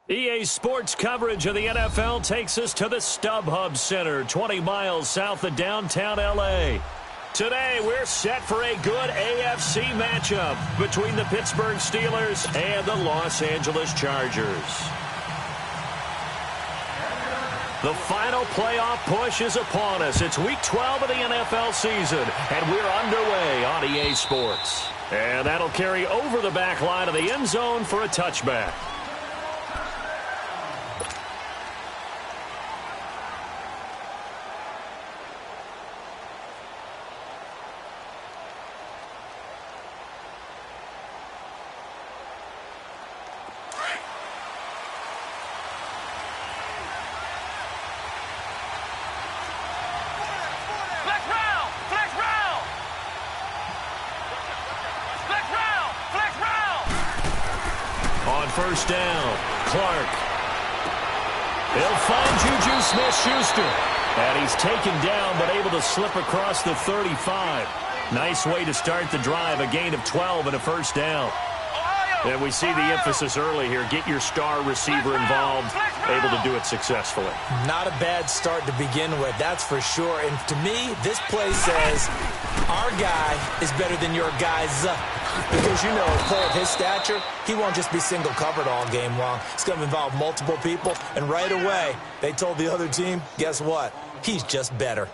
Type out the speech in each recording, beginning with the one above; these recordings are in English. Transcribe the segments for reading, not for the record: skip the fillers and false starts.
EA Sports coverage of the NFL takes us to the StubHub Center, 20 miles south of downtown L.A. Today, we're set for a good AFC matchup between the Pittsburgh Steelers and the Los Angeles Chargers. The final playoff push is upon us. It's Week 12 of the NFL season, and we're underway on EA Sports. And that'll carry over the back line of the end zone for a touchback. First down, Clark. He'll find Juju Smith-Schuster. And he's taken down but able to slip across the 35. Nice way to start the drive, a gain of 12 and a first down. And we see the emphasis early here. Get your star receiver involved, able to do it successfully. Not a bad start to begin with, that's for sure. And to me, this play says our guy is better than your guys. Because, you know, a player of his stature, he won't just be single covered all game long. It's going to involve multiple people. And right away, they told the other team, guess what? He's just better.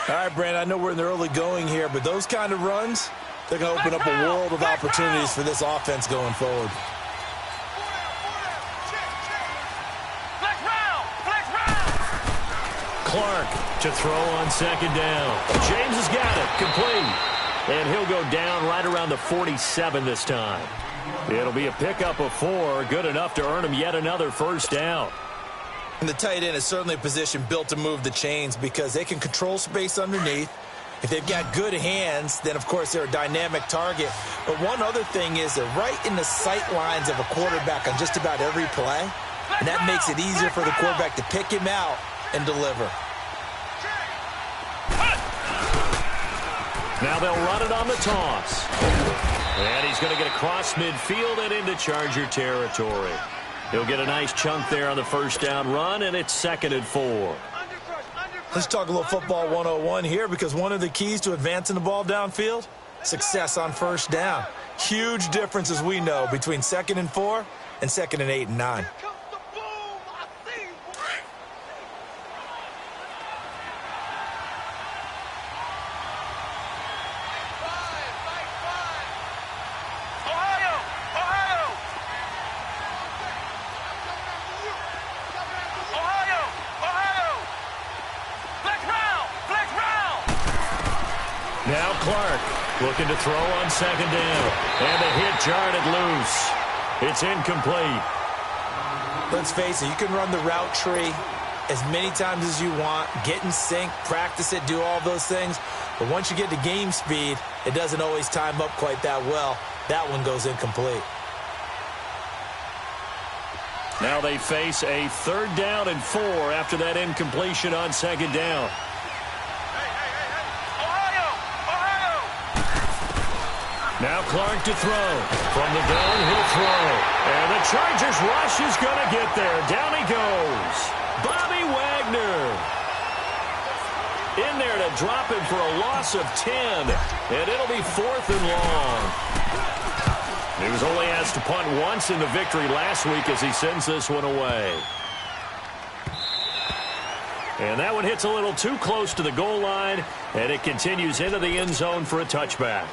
All right, Brandon, I know we're in the early going here, but those kind of runs, they're going to open up a world of opportunities for this offense going forward. Clark to throw on second down. James has got it. Complete. And he'll go down right around the 47 this time. It'll be a pickup of 4, good enough to earn him yet another first down. And the tight end is certainly a position built to move the chains because they can control space underneath. If they've got good hands, then, of course, they're a dynamic target. But one other thing is they're right in the sight lines of a quarterback on just about every play. And that makes it easier for the quarterback to pick him out and deliver. Now they'll run it on the toss. And he's going to get across midfield and into Charger territory. He'll get a nice chunk there on the first down run, and it's 2nd and 4. Let's talk a little football 101 here, because one of the keys to advancing the ball downfield, success on first down. Huge difference, as we know, between 2nd and 4 and 2nd and 8 and 9. Now Clark looking to throw on second down. And the hit jarred it loose. It's incomplete. Let's face it, you can run the route tree as many times as you want, get in sync, practice it, do all those things. But once you get to game speed, it doesn't always time up quite that well. That one goes incomplete. Now they face a 3rd down and 4 after that incompletion on second down. Now Clark to throw. From the gun, he'll throw. And the Chargers rush is going to get there. Down he goes. Bobby Wagner. In there to drop him for a loss of 10. And it'll be 4th and long. He was only asked to punt once in the victory last week as he sends this one away. And that one hits a little too close to the goal line. And it continues into the end zone for a touchback.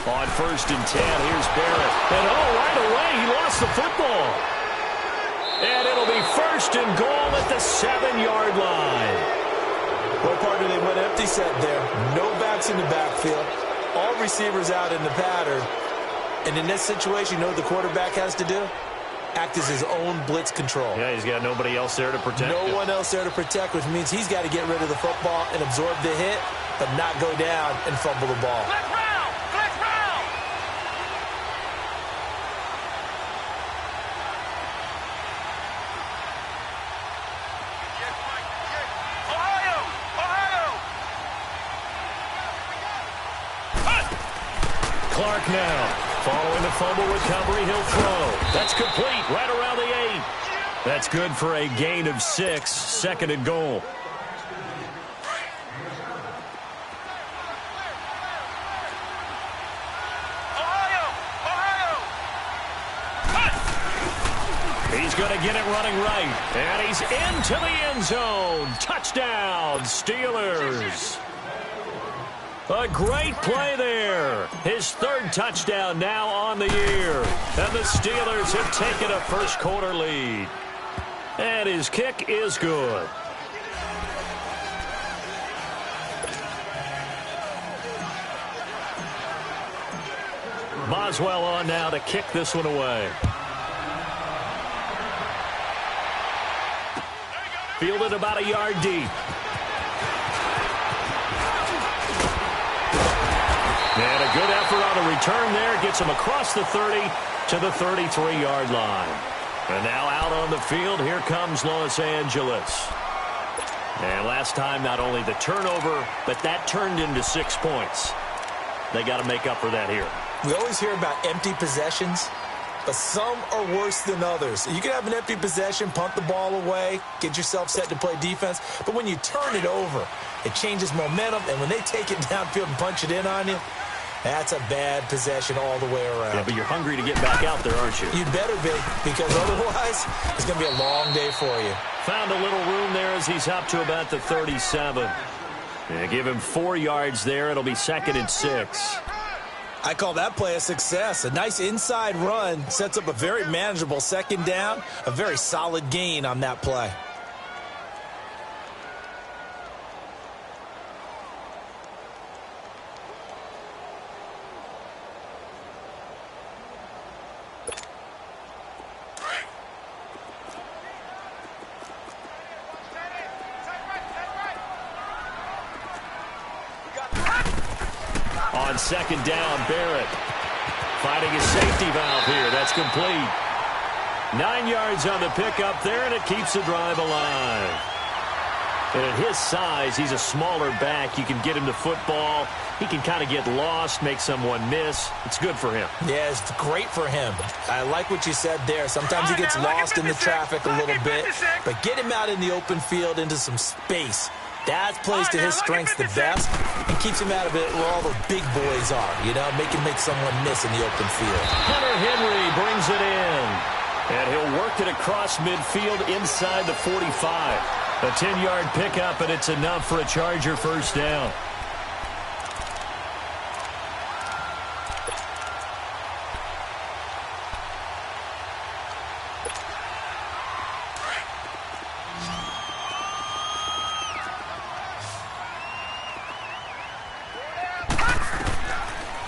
On 1st and 10, here's Barrett. And right away, he lost the football. And it'll be 1st and goal at the 7-yard line. What part do they went empty set there? No backs in the backfield. All receivers out in the pattern. And in this situation, you know what the quarterback has to do? act as his own blitz control. Yeah, he's got nobody else there to protect him. No one else there to protect, which means he's got to get rid of the football and absorb the hit, but not go down and fumble the ball. Let's round! Let's round! Ohio! Ohio! Clark now. Following the fumble recovery, he'll throw. That's complete right around the 8. That's good for a gain of 6. Second and goal. He's going to get it running right. And he's into the end zone. Touchdown, Steelers. A great play there. His third touchdown now on the year. And the Steelers have taken a first-quarter lead. And his kick is good. Boswell on now to kick this one away. Fielded about a yard deep. And a good effort on the return there. Gets him across the 30 to the 33-yard line. And now out on the field, here comes Los Angeles. And last time, not only the turnover, but that turned into 6 points. They got to make up for that here. We always hear about empty possessions, but some are worse than others. You can have an empty possession, punt the ball away, get yourself set to play defense, but when you turn it over, it changes momentum, and when they take it downfield and punch it in on you, that's a bad possession all the way around. Yeah, but you're hungry to get back out there, aren't you? You'd better be, because otherwise it's going to be a long day for you. Found a little room there as he's up to about the 37. Yeah, give him 4 yards there. It'll be 2nd and 6. I call that play a success. A nice inside run sets up a very manageable second down, a very solid gain on that play. On second down, Barrett finding his safety valve here. That's complete. 9 yards on the pickup there, and it keeps the drive alive. And at his size, he's a smaller back. You can get him to football. He can kind of get lost, make someone miss. It's good for him. Yeah, it's great for him. I like what you said there. Sometimes he gets lost in the traffic a little bit, but get him out in the open field into some space. That plays to his strengths the best and keeps him out of it where all the big boys are, you know, make someone miss in the open field. Hunter Henry brings it in, and he'll work it across midfield inside the 45. A 10-yard pickup, and it's enough for a Charger first down.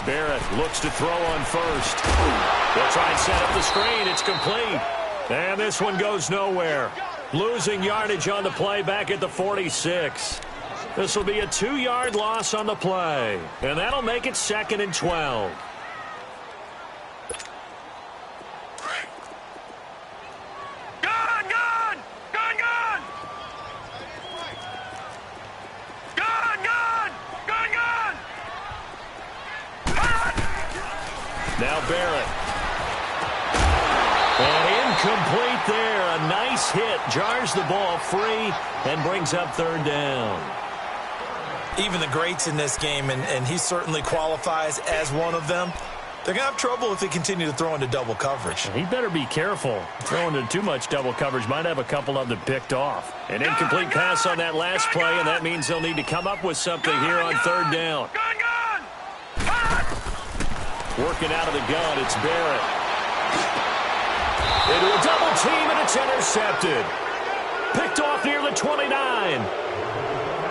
Barrett looks to throw on first. They'll try and set up the screen. It's complete. And this one goes nowhere. Losing yardage on the play back at the 46. This will be a 2-yard loss on the play. And that'll make it 2nd and 12. Now Barrett. And incomplete there. A nice hit. Jars the ball free and brings up 3rd down. Even the greats in this game, and he certainly qualifies as one of them, they're going to have trouble if they continue to throw into double coverage. He better be careful. Throwing into too much double coverage might have a couple of them picked off. An incomplete pass on that last play, and that means they'll need to come up with something here on 3rd down. Working out of the gun, it's Barrett. Into a double team, and it's intercepted. Picked off near the 29.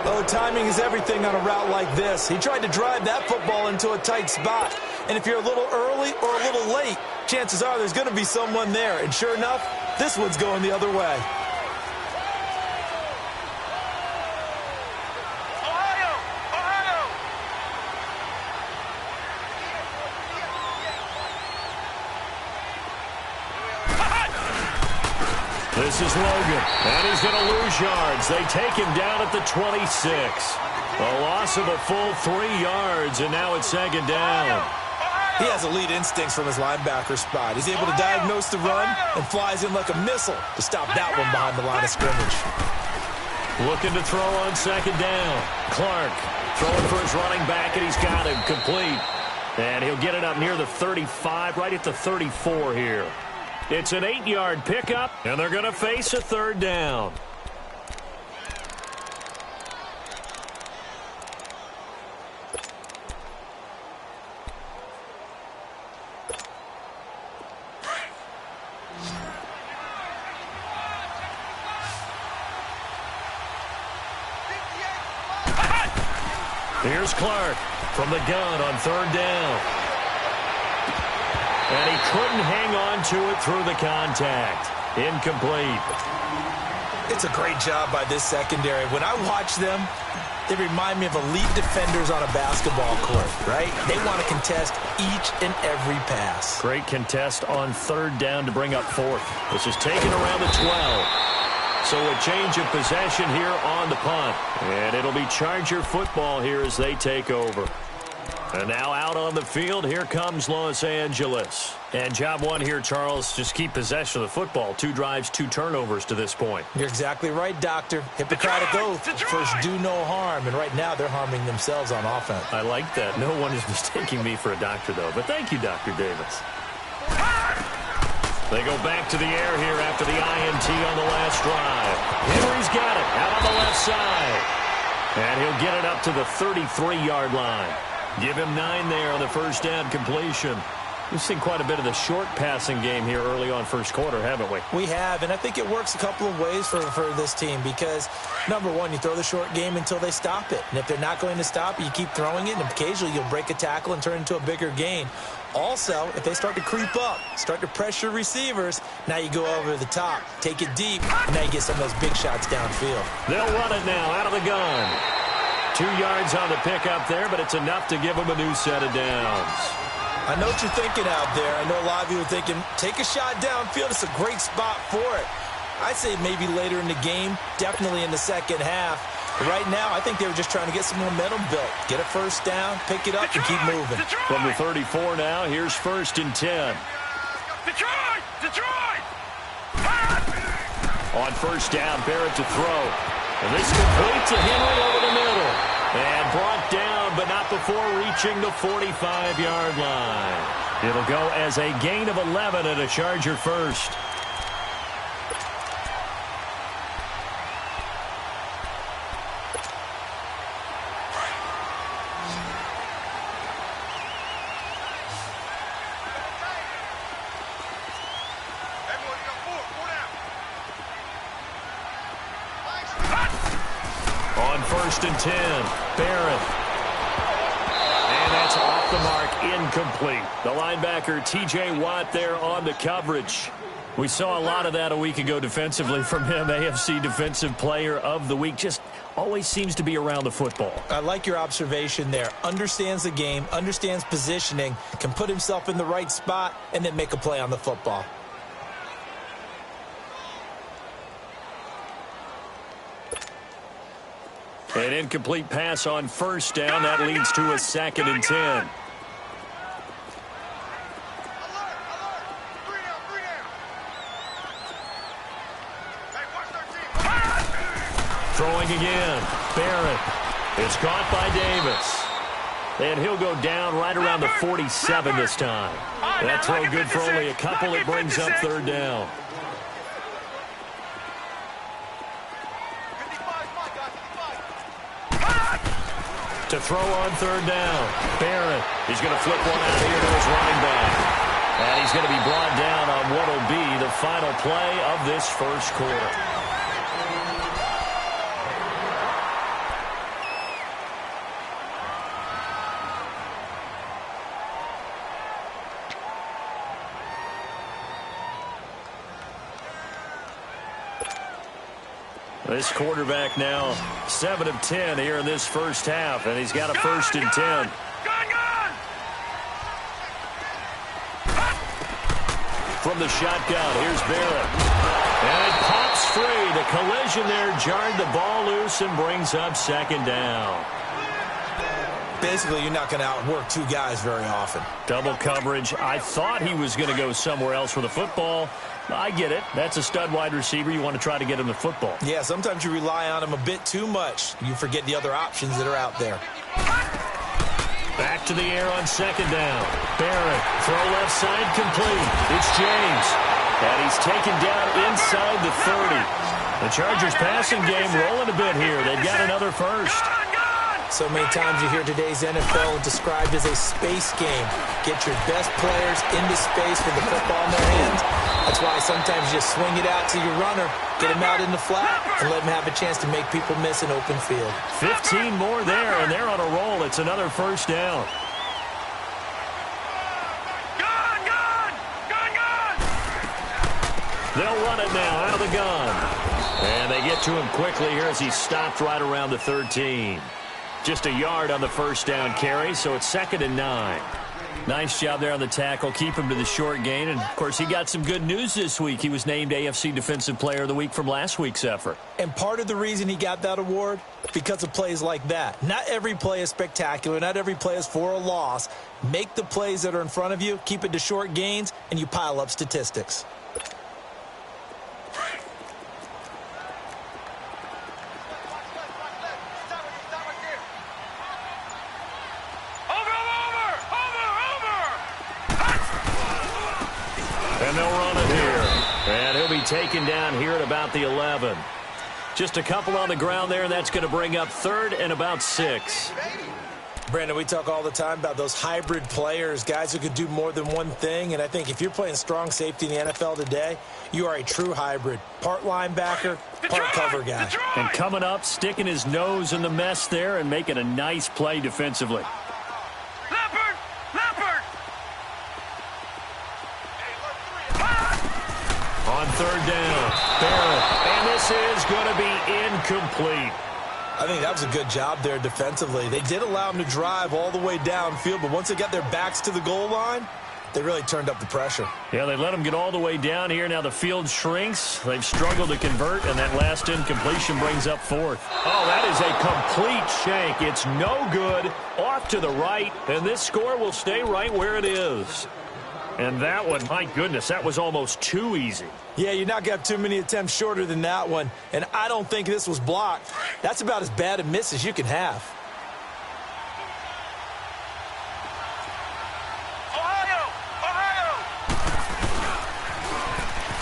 Oh, timing is everything on a route like this. He tried to drive that football into a tight spot. And if you're a little early or a little late, chances are there's going to be someone there. And sure enough, this one's going the other way. Ohio! Ohio! This is Logan, and he's going to lose yards. They take him down at the 26. A loss of a full 3 yards, and now it's second down. He has elite instincts from his linebacker spot. He's able to diagnose the run and flies in like a missile to stop that one behind the line of scrimmage. Looking to throw on second down. Clark throwing for his running back, and he's got him complete. And he'll get it up near the 35, right at the 34 here. It's an 8-yard pickup, and they're going to face a third down. Here's Clark from the gun on third down. And he couldn't hang on to it through the contact. Incomplete. It's a great job by this secondary. When I watch them, they remind me of elite defenders on a basketball court, right? They want to contest each and every pass. Great contest on third down to bring up fourth. This is taken around the 12. So a change of possession here on the punt. And it'll be Charger football here as they take over. And now out on the field, here comes Los Angeles. And job one here, Charles, just keep possession of the football. 2 drives, 2 turnovers to this point. You're exactly right, Doctor. Hippocratic oath. First, do no harm. And right now, they're harming themselves on offense. I like that. No one is mistaking me for a doctor, though. But thank you, Dr. Davis. They go back to the air here after the INT on the last drive. Henry's got it out on the left side. And he'll get it up to the 33-yard line. Give him 9 there on the first down completion. We've seen quite a bit of the short passing game here early on first quarter, haven't we? We have, and I think it works a couple of ways for this team because, number one, you throw the short game until they stop it. And if they're not going to stop it, you keep throwing it, and occasionally you'll break a tackle and turn it into a bigger gain. Also, if they start to creep up, start to pressure receivers, now you go over the top, take it deep, and now you get some of those big shots downfield. They'll run it now out of the gun. 2 yards on the pickup there, but it's enough to give them a new set of downs. I know what you're thinking out there. I know a lot of you are thinking, take a shot downfield. It's a great spot for it. I'd say maybe later in the game, definitely in the second half. But right now, I think they were just trying to get some momentum built. Get a first down, pick it up, and keep moving. From the 34 now, here's 1st and 10. Detroit! On first down, Barrett to throw. And this complete to Henry over the middle. And brought down, but not before reaching the 45-yard line. It'll go as a gain of 11 and a Charger first. On 1st and 10, Barrett. And that's off the mark, incomplete. The linebacker, T.J. Watt, there on the coverage. We saw a lot of that a week ago defensively from him. AFC Defensive Player of the Week. Just always seems to be around the football. I like your observation there. Understands the game, understands positioning, can put himself in the right spot, and then make a play on the football. An incomplete pass on first down. That leads to a 2nd and 10. Throwing again. Barrett. It's caught by Davis. And he'll go down right around the 47 this time. That throw good for only a couple. It brings up third down. To throw on third down. Barrett. He's going to flip one out here to his running back. And he's going to be brought down on what will be the final play of this first quarter. This quarterback now 7 of 10 here in this first half, and he's got a 1st and 10. From the shotgun, here's Barrett. And it pops free. The collision there jarred the ball loose and brings up 2nd down. Basically, you're not going to outwork two guys very often. Double coverage. I thought he was going to go somewhere else for the football. I get it. That's a stud wide receiver. You want to try to get him the football. Yeah, sometimes you rely on him a bit too much. You forget the other options that are out there. Back to the air on 2nd down. Barrett, throw left side complete. It's James. And he's taken down inside the 30. The Chargers passing game rolling a bit here. They've got another 1st. So many times you hear today's NFL described as a space game. Get your best players into space with the football in their hands. That's why sometimes you just swing it out to your runner, get him out in the flat, and let him have a chance to make people miss an open field. 15 more there, and they're on a roll. It's another 1st down. They'll run it now out of the gun. And they get to him quickly here as he's stopped right around the 13. Just a yard on the 1st down carry, so it's 2nd and 9. Nice job there on the tackle. Keep him to the short gain. And, of course, he got some good news this week. He was named AFC Defensive Player of the Week from last week's effort. And part of the reason he got that award, because of plays like that. Not every play is spectacular. Not every play is for a loss. Make the plays that are in front of you, keep it to short gains, and you pile up statistics. And they'll run it here. And he'll be taken down here at about the 11. Just a couple on the ground there, and that's going to bring up 3rd and about 6. Brandon, we talk all the time about those hybrid players, guys who could do more than one thing. And I think if you're playing strong safety in the NFL today, you are a true hybrid. Part linebacker, part cover guy. And coming up, sticking his nose in the mess there and making a nice play defensively. On 3rd down, Barrett, and this is going to be incomplete. I think that was a good job there defensively. They did allow him to drive all the way downfield, but once they got their backs to the goal line, they really turned up the pressure. Yeah, they let him get all the way down here. Now the field shrinks. They've struggled to convert, and that last incompletion brings up 4th. Oh, that is a complete shank. It's no good. Off to the right, and this score will stay right where it is. And that one, my goodness, that was almost too easy. Yeah, you're not going to have too many attempts shorter than that one. And I don't think this was blocked. That's about as bad a miss as you can have. Ohio!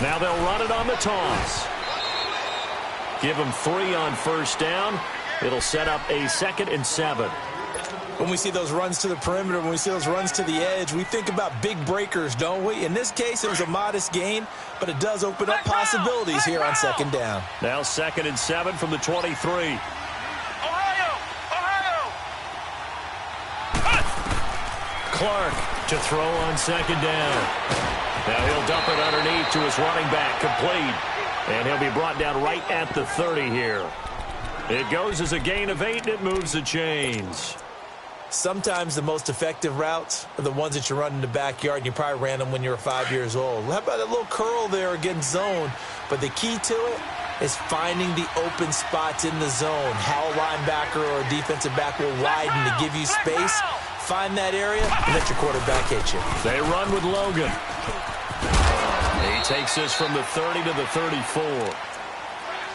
Now they'll run it on the toss. Give them 3 on 1st down. It'll set up a 2nd and 7. When we see those runs to the perimeter, when we see those runs to the edge, we think about big breakers, don't we? In this case, it was a modest gain, but it does open up possibilities here on 2nd down. Now 2nd and 7 from the 23. Ohio! Clark to throw on 2nd down. Now he'll dump it underneath to his running back, complete. And he'll be brought down right at the 30 here. It goes as a gain of 8, and it moves the chains. Sometimes the most effective routes are the ones that you run in the backyard, and you probably ran them when you were 5 years old. How about a little curl there against zone? But the key to it is finding the open spots in the zone. How a linebacker or a defensive back will widen to give you space. Find that area and let your quarterback hit you. They run with Logan. He takes this from the 30 to the 34.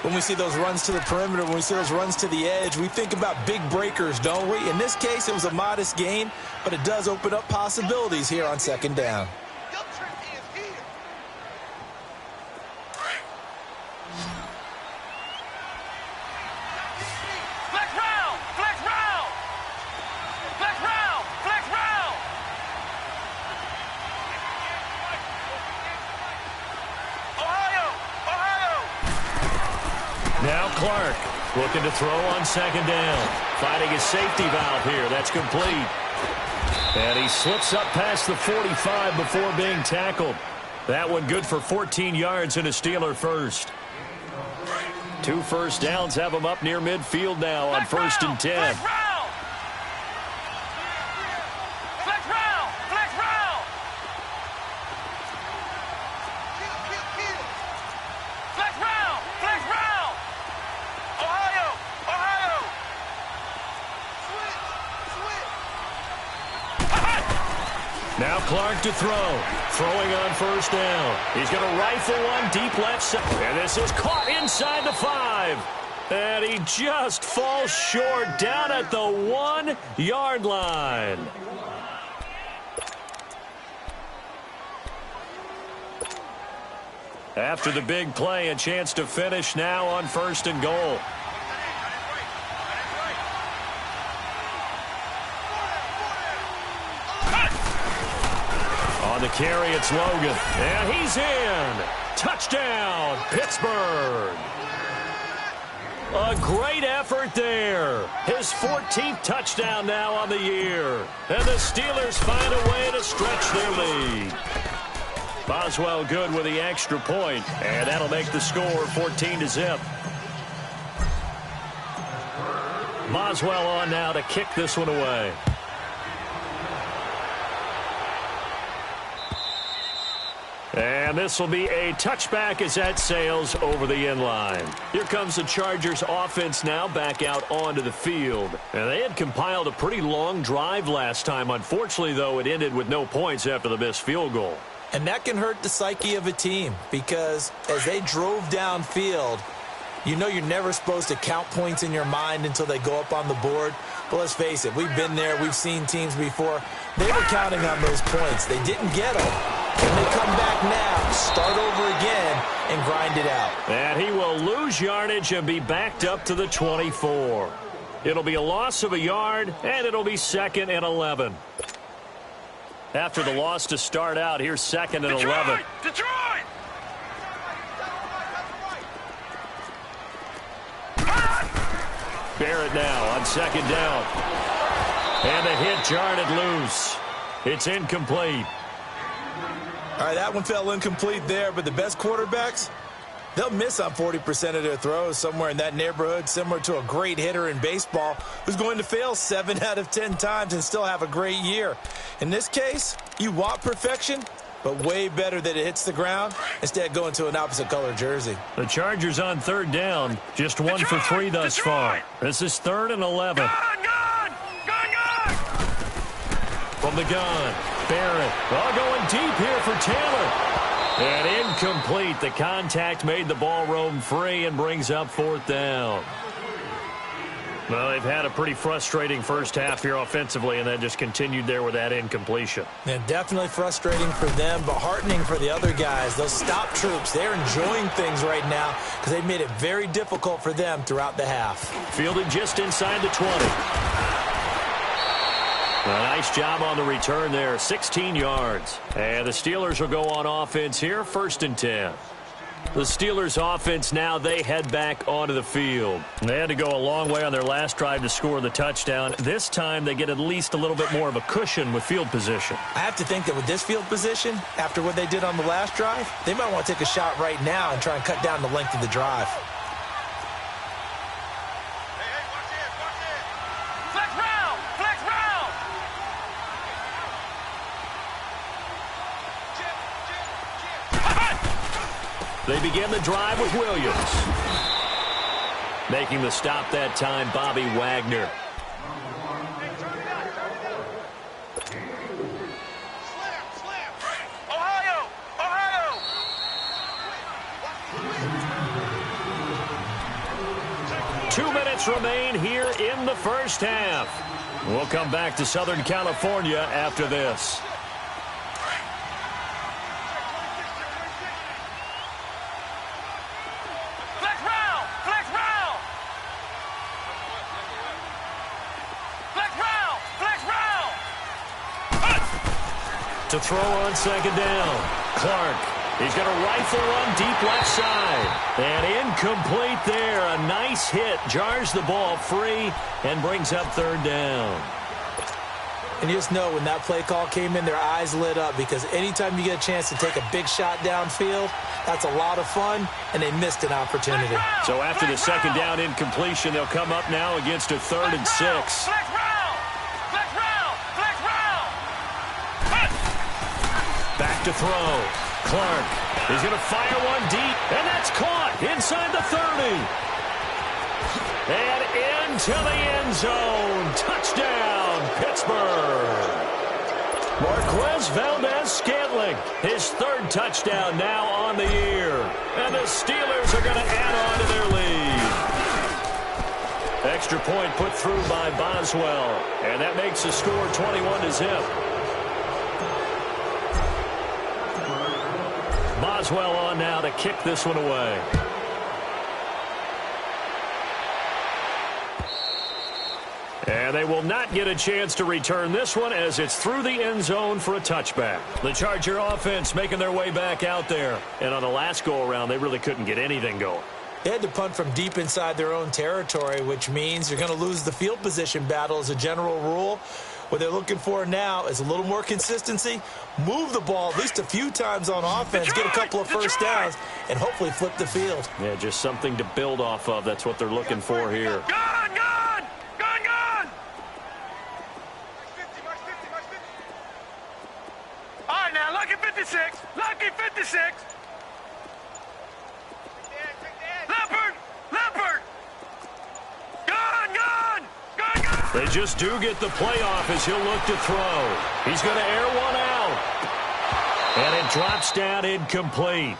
When we see those runs to the perimeter, when we see those runs to the edge, we think about big breakers, don't we? In this case, it was a modest gain, but it does open up possibilities here on 2nd down. Now Clark looking to throw on 2nd down. Finding his safety valve here. That's complete. And he slips up past the 45 before being tackled. That one good for 14 yards and a Steeler first. 2 first downs have them up near midfield now on 1st and 10. Now Clark to throw. Throwing on 1st down. He's going to rifle one deep left side. And this is caught inside the 5. And he just falls short down at the 1-yard line. After the big play, a chance to finish now on 1st and goal. On the carry, it's Logan. And he's in. Touchdown, Pittsburgh. A great effort there. His 14th touchdown now on the year. And the Steelers find a way to stretch their lead. Boswell good with the extra point, and that'll make the score 14-0. Boswell on now to kick this one away. And this will be a touchback as that sails over the end line. Here comes the Chargers offense now back out onto the field. And they had compiled a pretty long drive last time. Unfortunately, though, it ended with no points after the missed field goal. And that can hurt the psyche of a team because as they drove downfield, you know you're never supposed to count points in your mind until they go up on the board. But let's face it, we've been there. We've seen teams before. They were counting on those points. They didn't get them. And they come back now, start over again, and grind it out. And he will lose yardage and be backed up to the 24. It'll be a loss of a yard, and it'll be 2nd and 11. After the loss to start out, here's 2nd and 11. Detroit! Barrett now on 2nd down. And the hit jarred loose. It's incomplete. All right, that one fell incomplete there, but the best quarterbacks, they'll miss on 40% of their throws, somewhere in that neighborhood, similar to a great hitter in baseball who's going to fail 7 out of 10 times and still have a great year. In this case, you want perfection, but way better that it hits the ground instead of going to an opposite color jersey. The Chargers on 3rd down, just 1 for 3 thus far. This is 3rd and 11. Gun! From the gun, Barrett. All going deep here for Taylor. And incomplete. The contact made the ball roam free and brings up 4th down. Well, they've had a pretty frustrating first half here offensively, and then just continued there with that incompletion. And definitely frustrating for them, but heartening for the other guys. Those stop troops, they're enjoying things right now because they've made it very difficult for them throughout the half. Fielded just inside the 20. A nice job on the return there, 16 yards. And the Steelers will go on offense here, 1st and 10. The Steelers offense now, they head back onto the field. They had to go a long way on their last drive to score the touchdown. This time they get at least a little bit more of a cushion with field position. I have to think that with this field position, after what they did on the last drive, they might want to take a shot right now and try and cut down the length of the drive. They begin the drive with Williams. Making the stop that time, Bobby Wagner. Ohio! 2 minutes remain here in the first half. We'll come back to Southern California after this. To throw on 2nd down. Clark. He's going to rifle one deep left side. And incomplete there. A nice hit. Jars the ball free and brings up 3rd down. And you just know when that play call came in, their eyes lit up, because anytime you get a chance to take a big shot downfield, that's a lot of fun, and they missed an opportunity. So after the second down incompletion, they'll come up now against a 3rd and 6. Flex round! Flex round! Flex round! Back to throw. Clark is going to fire one deep, and that's caught inside the 30. And into the end zone. Touchdown, Pittsburgh. Marquez Valdez-Scantling, his 3rd touchdown now on the year. And the Steelers are going to add on to their lead. Extra point put through by Boswell. And that makes the score 21-0. Boswell on now to kick this one away. And they will not get a chance to return this one as it's through the end zone for a touchback. The Charger offense making their way back out there. And on the last go-around, they really couldn't get anything going. They had to punt from deep inside their own territory, which means you're going to lose the field position battle as a general rule. What they're looking for now is a little more consistency, move the ball at least a few times on offense, get a couple of first downs, and hopefully flip the field. Yeah, just something to build off of. That's what they're looking for here. Gone! Gone! Gone! Gone! All right, now, lucky 56. Lucky 56. Leopard! Leopard! Gone! Gone! Gone! Gone! They just do get the playoff as he'll look to throw. He's going to air one out. And it drops down incomplete.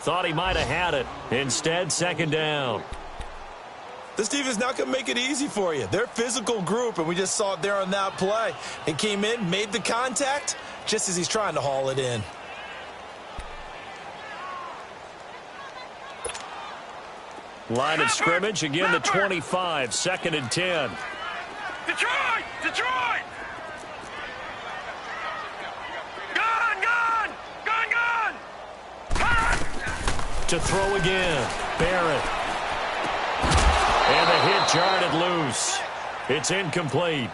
Thought he might have had it. Instead, 2nd down. This team is not going to make it easy for you. They're a physical group, and we just saw it there on that play. They came in, made the contact, just as he's trying to haul it in. Line of scrimmage, again the 25, 2nd and 10. Detroit! Detroit! Gone! Gone! Gone! Gone! To throw again, Barrett. And the hit jarred it loose. It's incomplete.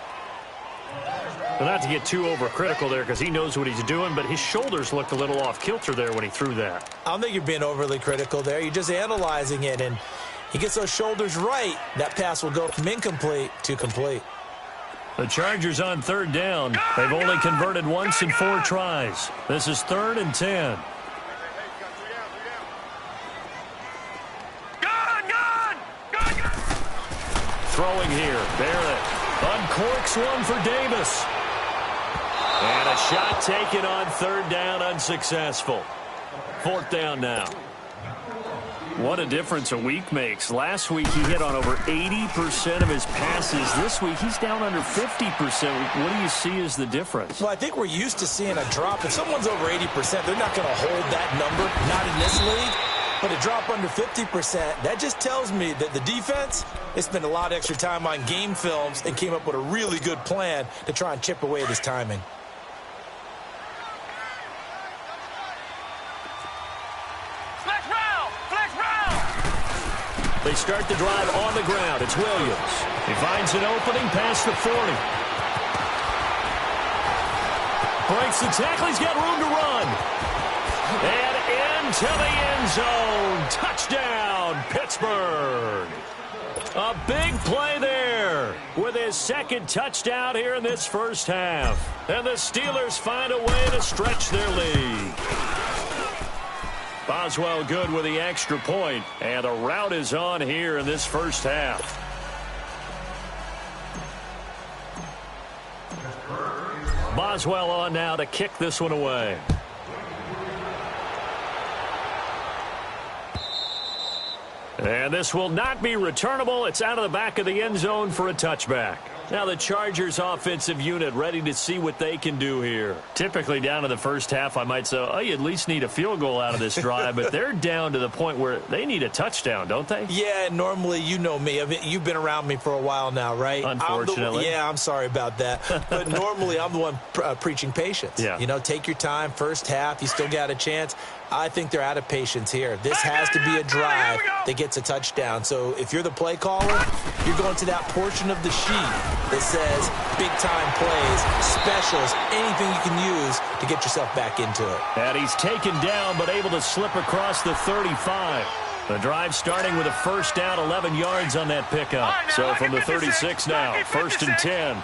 Well, not to get too overcritical there because he knows what he's doing, but his shoulders looked a little off kilter there when he threw that. I don't think you're being overly critical there. You're just analyzing it, and he gets those shoulders right. That pass will go from incomplete to complete. The Chargers on 3rd down. They've only converted once in 4 tries. This is 3rd and 10. Throwing here, Barrett uncorks one for Davis. And a shot taken on 3rd down, unsuccessful. 4th down now. What a difference a week makes. Last week he hit on over 80% of his passes. This week he's down under 50%. What do you see as the difference? Well, I think we're used to seeing a drop. If someone's over 80%, they're not going to hold that number, not in this league. But a drop under 50%, that just tells me that the defense, they spent a lot of extra time on game films and came up with a really good plan to try and chip away at his timing. Flex round! Flex round! They start the drive on the ground. It's Williams. He finds an opening past the 40. Breaks the tackle. He's got room to run. And into the end zone. Touchdown, Pittsburgh. A big play there with his 2nd touchdown here in this first half. And the Steelers find a way to stretch their lead. Boswell good with the extra point. And a rout is on here in this first half. Boswell on now to kick this one away. And this will not be returnable. It's out of the back of the end zone for a touchback. Now the Chargers offensive unit ready to see what they can do here. Typically down to the first half, I might say, oh, you at least need a field goal out of this drive, but they're down to the point where they need a touchdown, don't they? Yeah, normally, you know me. I mean, you've been around me for a while now, right? Unfortunately. I'm sorry about that. But normally, I'm the one preaching patience. Yeah. You know, take your time, first half, you still got a chance. I think they're out of patience here. This has to be a drive that gets a touchdown. So if you're the play caller, you're going to that portion of the sheet that says big-time plays, specials, anything you can use to get yourself back into it. And he's taken down but able to slip across the 35. The drive starting with a first down, 11 yards on that pickup. So from the 36 now, first and 10.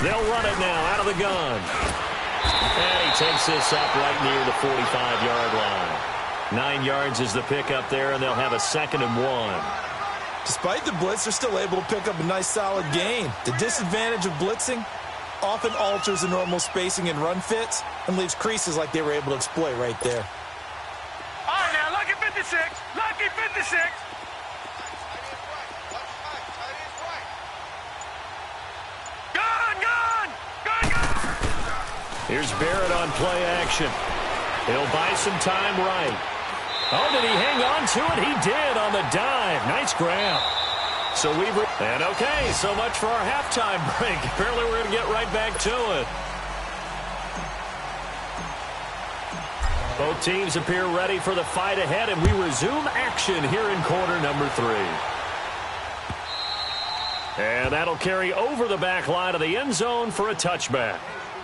They'll run it now out of the gun. And he takes this up right near the 45-yard line. 9 yards is the pickup there, and they'll have a 2nd and 1. Despite the blitz, they're still able to pick up a nice solid gain. The disadvantage of blitzing often alters the normal spacing and run fits and leaves creases like they were able to exploit right there. All right, now, lucky 56. Lucky 56. Here's Barrett on play action. He'll buy some time right. Oh, did he hang on to it? He did on the dive. Nice grab. So and okay, so much for our halftime break. Apparently we're going to get right back to it. Both teams appear ready for the fight ahead, and we resume action here in quarter number 3. And that'll carry over the back line of the end zone for a touchback.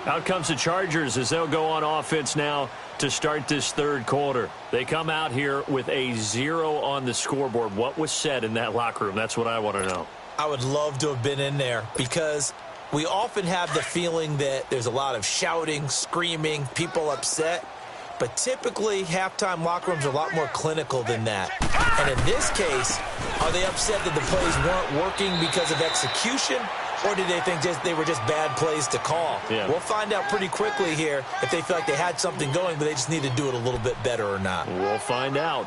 Out comes the Chargers as they'll go on offense now to start this third quarter. They come out here with a 0 on the scoreboard. What was said in that locker room? That's what I want to know. I would love to have been in there because we often have the feeling that there's a lot of shouting, screaming, people upset. But typically, halftime locker rooms are a lot more clinical than that. And in this case, are they upset that the plays weren't working because of execution? Or did they think they were just bad plays to call? Yeah. We'll find out pretty quickly here if they feel like they had something going, but they just need to do it a little bit better or not. We'll find out.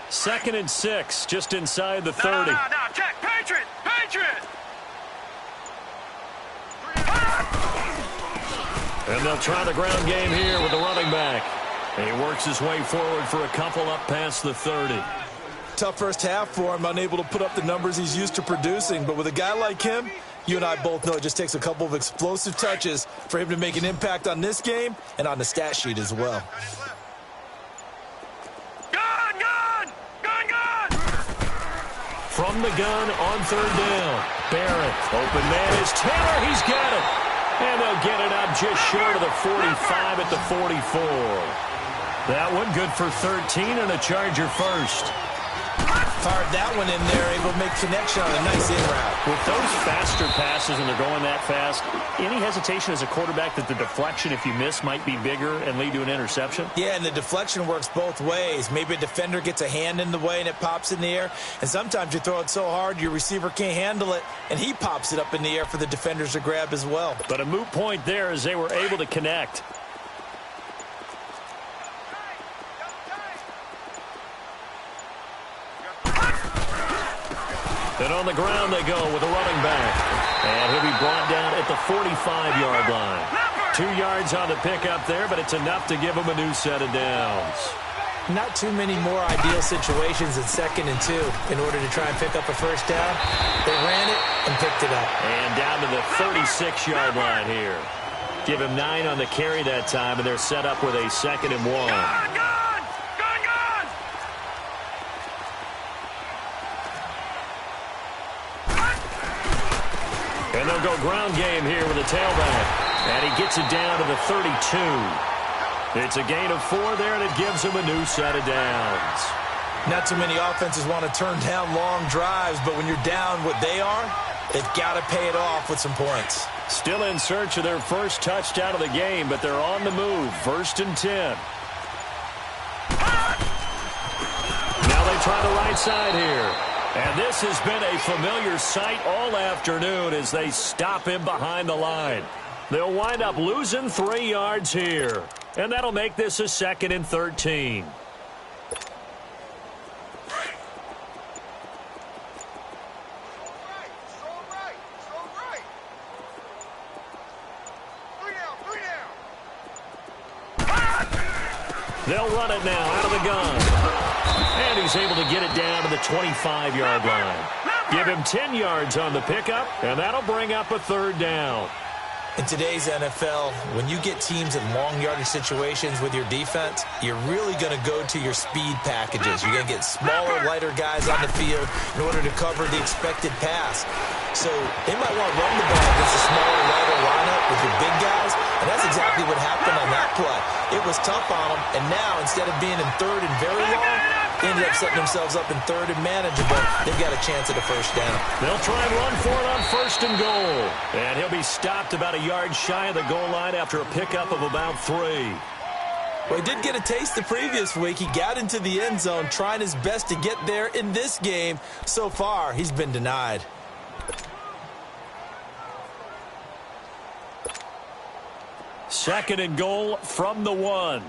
Second and 6, just inside the 30. No, check. Patriot. And they'll try the ground game here with the running back. And he works his way forward for a couple up past the 30. Tough first half for him, unable to put up the numbers he's used to producing. But with a guy like him, you and I both know it just takes a couple of explosive touches for him to make an impact on this game and on the stat sheet as well. From the gun on third down. Barrett, open man is Taylor. He's got it. And they'll get it out just short of the 45 at the 44. That one good for 13 and a Charger first. Fired that one in there, able to make connection on a nice in route. With those faster passes and they're going that fast, any hesitation as a quarterback that the deflection, if you miss, might be bigger and lead to an interception? Yeah, and the deflection works both ways. Maybe a defender gets a hand in the way and it pops in the air. And sometimes you throw it so hard your receiver can't handle it, and he pops it up in the air for the defenders to grab as well. But a moot point there as they were able to connect. And on the ground they go with a running back. And he'll be brought down at the 45-yard line. 2 yards on the pickup there, but it's enough to give him a new set of downs. Not too many more ideal situations in 2nd and 2 in order to try and pick up a first down. They ran it and picked it up. And down to the 36-yard line here. Give him 9 on the carry that time, and they're set up with a 2nd and 1. And they'll go ground game here with a tailback. And he gets it down to the 32. It's a gain of 4 there, and it gives him a new set of downs. Not too many offenses want to turn down long drives, but when you're down what they are, they've got to pay it off with some points. Still in search of their first touchdown of the game, but they're on the move. 1st and 10. Now they try the right side here. And this has been a familiar sight all afternoon as they stop him behind the line. They'll wind up losing 3 yards here. And that'll make this a 2nd and 13. They'll run it now out of the gun. And he's able to get it down to the 25-yard line. Give him 10 yards on the pickup, and that'll bring up a third down. In today's NFL, when you get teams in long yardage situations with your defense, you're really going to go to your speed packages. You're going to get smaller, lighter guys on the field in order to cover the expected pass. So they might want to run the ball against a smaller, lighter lineup with your big guys, and that's exactly what happened on that play. It was tough on them, and now instead of being in third and very long, they ended up setting themselves up in third and manageable. They've got a chance at a first down. They'll try and run for it on first and goal. And he'll be stopped about a yard shy of the goal line after a pickup of about 3. Well, he did get a taste the previous week. He got into the end zone trying his best to get there in this game. So far, he's been denied. Second and goal from the 1.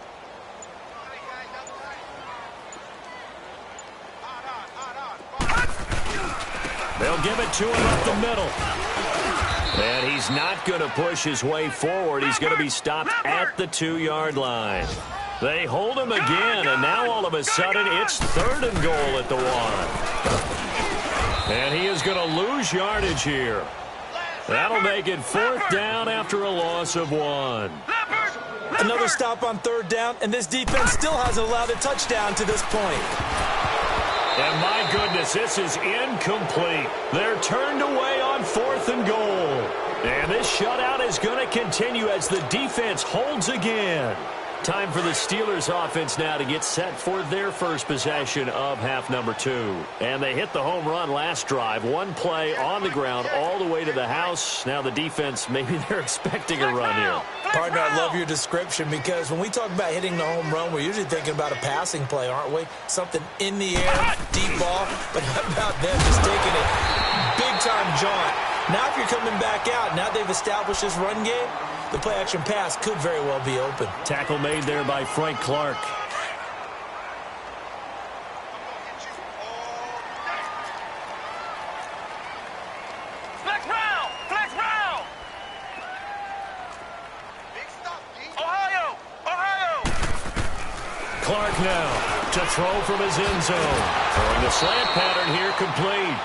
They'll give it to him up the middle. And he's not going to push his way forward. He's going to be stopped at the 2-yard line. They hold him again, and now all of a sudden it's third and goal at the 1. And he is going to lose yardage here. That'll make it fourth down after a loss of 1. Another stop on third down, and this defense still hasn't allowed a touchdown to this point. And my goodness, this is incomplete. They're turned away on fourth and goal. And this shutout is going to continue as the defense holds again. Time for the Steelers offense now to get set for their first possession of half number 2. And they hit the home run last drive. One play on the ground all the way to the house. Now the defense, maybe they're expecting a run here. Partner, I love your description because when we talk about hitting the home run, we're usually thinking about a passing play, aren't we? Something in the air, deep ball. But how about them just taking it big-time jaunt? Now if you're coming back out, now they've established this run game, the play-action pass could very well be open. Tackle made there by Frank Clark. Flex round! Flex round! Ohio! Ohio! Clark now to throw from his end zone. Throwing the slant pattern here complete.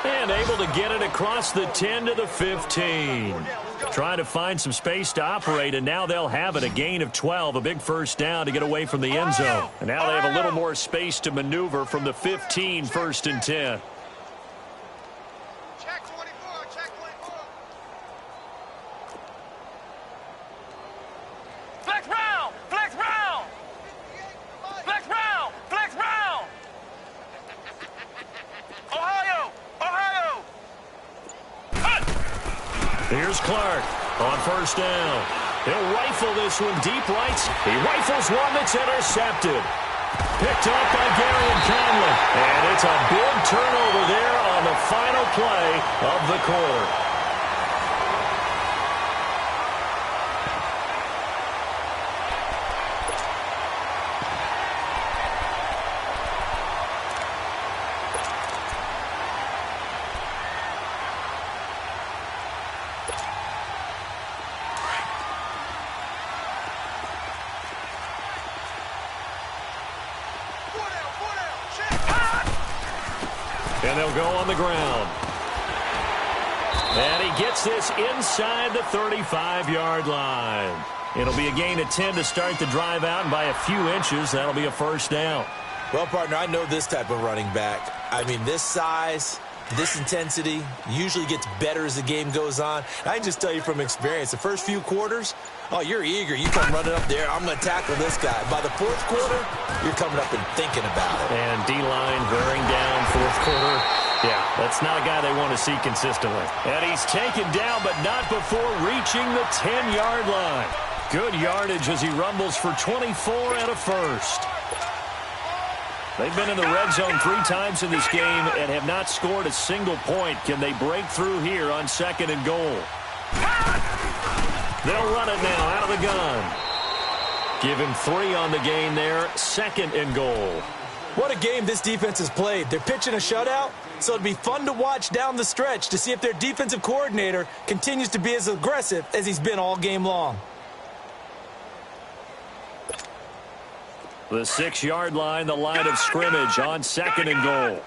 And able to get it across the 10 to the 15. Trying to find some space to operate, and now they'll have it. A gain of 12, a big first down to get away from the end zone. And now they have a little more space to maneuver from the 15, first and 10. Check 24, check 24. Flex round! Flex round! Flex round! Flex round! Ohio! Ohio! Here's Clark on first down. He'll rifle this one deep right. He rifles one that's intercepted. Picked up by Gary and Conley. And it's a big turnover there on the final play of the quarter. And they'll go on the ground. And he gets this inside the 35-yard line. It'll be a gain of 10 to start the drive out, and by a few inches, that'll be a first down. Well, partner, I know this type of running back. I mean, this size, this intensity usually gets better as the game goes on. I can just tell you from experience, the first few quarters, oh, you're eager. You come running up there, I'm going to tackle this guy. By the fourth quarter, you're coming up and thinking about it. And D-line wearing down fourth quarter. Yeah, that's not a guy they want to see consistently. And he's taken down, but not before reaching the 10-yard line. Good yardage as he rumbles for 24 and a first. They've been in the red zone 3 times in this game and have not scored a single point. Can they break through here on second and goal? They'll run it now out of the gun. Give him 3 on the gain there. Second and goal. What a game this defense has played. They're pitching a shutout, so it'd be fun to watch down the stretch to see if their defensive coordinator continues to be as aggressive as he's been all game long. The 6-yard line, the line of scrimmage on 2nd and goal.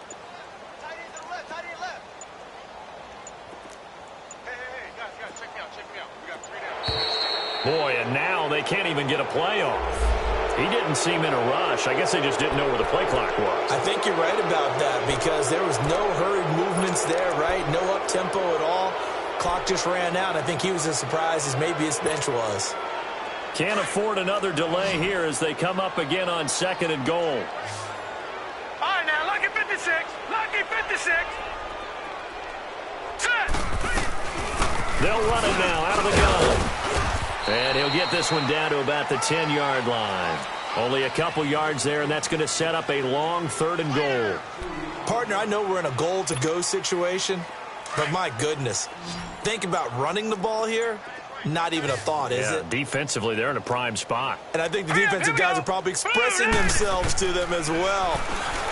Boy, and now they can't even get a play off. He didn't seem in a rush. I guess they just didn't know where the play clock was. I think you're right about that because there was no hurried movements there, right? No up-tempo at all. Clock just ran out. I think he was as surprised as maybe his bench was. Can't afford another delay here as they come up again on 2nd and goal. All right, now, lucky 56. Lucky 56. Set. They'll run it now out of the gun. And he'll get this one down to about the 10-yard line. Only a couple yards there, and that's going to set up a long 3rd and goal. Partner, I know we're in a goal-to-go situation, but my goodness. Think about running the ball here. Not even a thought, is it? Defensively, they're in a prime spot. And I think the defensive guys are probably expressing themselves to them as well.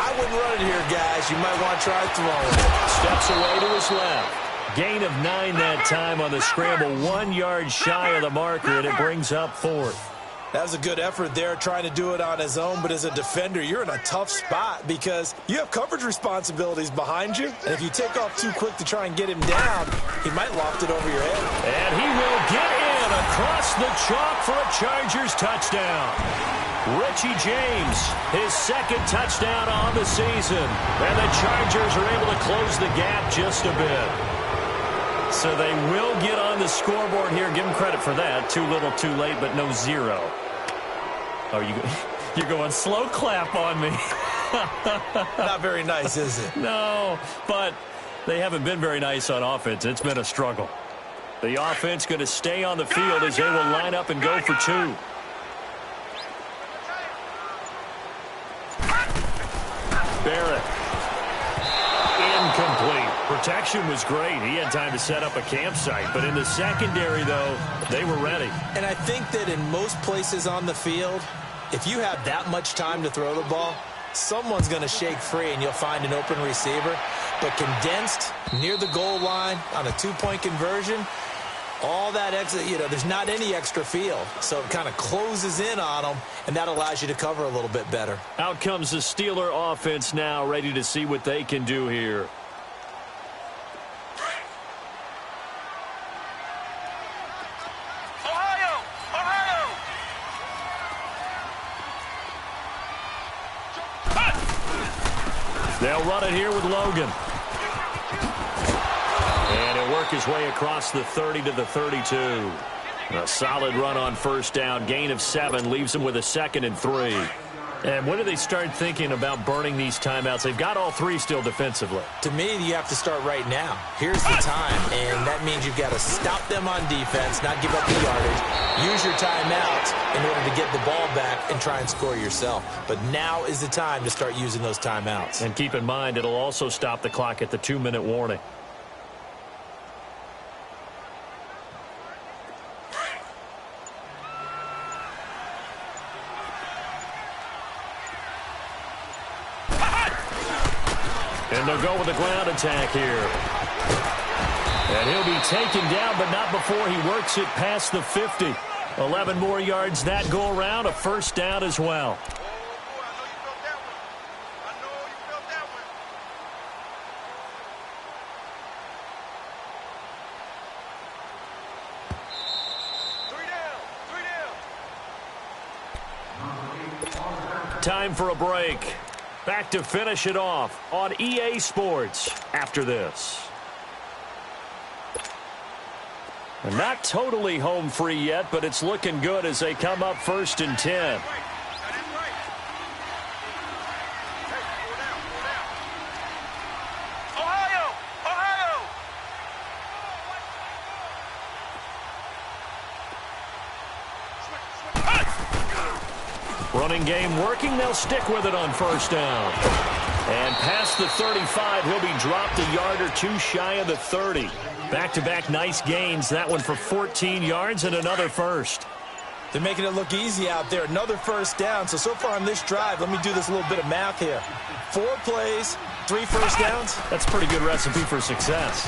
I wouldn't run it here, guys. You might want to try throwing it. Steps away to his left. Gain of 9 that time on the scramble. 1 yard shy of the marker, and it brings up 4th. That was a good effort there trying to do it on his own, but as a defender, you're in a tough spot because you have coverage responsibilities behind you, and if you take off too quick to try and get him down, he might loft it over your head. And he will get in across the chalk for a Chargers touchdown. Richie James, his 2nd touchdown on the season, and the Chargers are able to close the gap just a bit. So they will get on the scoreboard here. Give them credit for that. Too little, too late, but no 0. Oh, you're going slow clap on me. Not very nice, is it? No, but they haven't been very nice on offense. It's been a struggle. The offense going to stay on the field as they will line up and go for 2. Barrett. Incomplete. Protection was great. He had time to set up a campsite. But in the secondary, though, they were ready. And I think that in most places on the field, if you have that much time to throw the ball, someone's going to shake free and you'll find an open receiver. But condensed near the goal line on a 2-point conversion, all that extra, there's not any extra field. So it kind of closes in on them, and that allows you to cover a little bit better. Out comes the Steeler offense now, ready to see what they can do here. They'll run it here with Logan. And he'll work his way across the 30 to the 32. A solid run on 1st down. Gain of 7 leaves him with a 2nd and 3. And when do they start thinking about burning these timeouts? They've got all 3 still defensively. To me, you have to start right now. Here's the time, and that means you've got to stop them on defense, not give up the yardage, use your timeouts in order to get the ball back and try and score yourself. But now is the time to start using those timeouts. And keep in mind, it'll also stop the clock at the 2-minute warning. And they'll go with the ground attack here. And he'll be taken down, but not before he works it past the 50. 11 more yards that go around, a 1st down as well. Time for a break. Back to finish it off on EA Sports after this. And not totally home free yet, but it's looking good as they come up 1st and 10. Running game working. They'll stick with it on 1st down. And past the 35, he'll be dropped a yard or 2 shy of the 30. Back-to-back nice gains. That one for 14 yards and another 1st. They're making it look easy out there. Another 1st down. So far on this drive, let me do this little bit of math here. 4 plays, 3 1st downs. That's a pretty good recipe for success.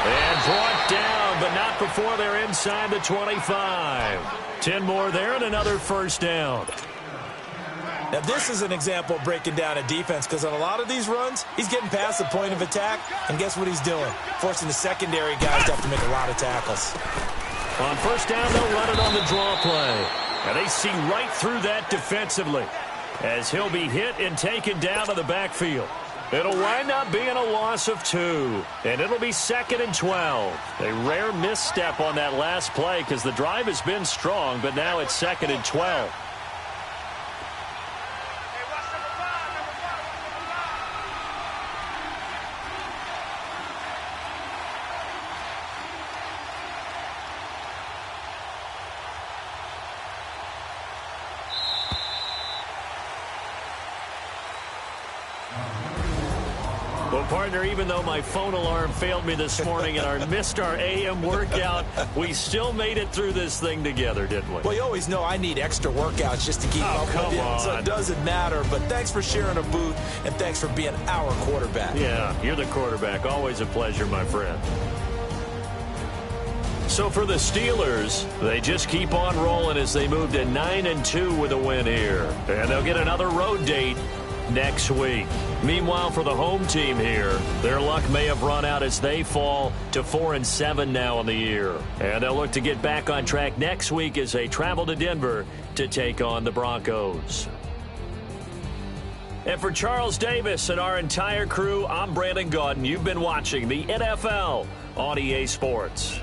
And brought down, but not not before they're inside the 25. 10 more there and another first down. Now, this is an example of breaking down a defense because on a lot of these runs, he's getting past the point of attack, and guess what he's doing? Forcing the secondary guys to have to make a lot of tackles. On first down, they'll run it on the draw play. And they see right through that defensively as he'll be hit and taken down to the backfield. It'll wind up being a loss of 2, and it'll be 2nd and 12. A rare misstep on that last play because the drive has been strong, but now it's 2nd and 12. Well, partner, even though my phone alarm failed me this morning and missed our AM workout, we still made it through this thing together, didn't we? Well, you always know I need extra workouts just to keep up with you, so it doesn't matter. But thanks for sharing a booth, and thanks for being our quarterback. Yeah, you're the quarterback. Always a pleasure, my friend. So for the Steelers, they just keep on rolling as they move to 9-2 with a win here. And they'll get another road date next week. Meanwhile, for the home team here, their luck may have run out as they fall to 4-7 now in the year. And they'll look to get back on track next week as they travel to Denver to take on the Broncos. And for Charles Davis and our entire crew, I'm Brandon Gaudin. You've been watching the NFL on EA Sports.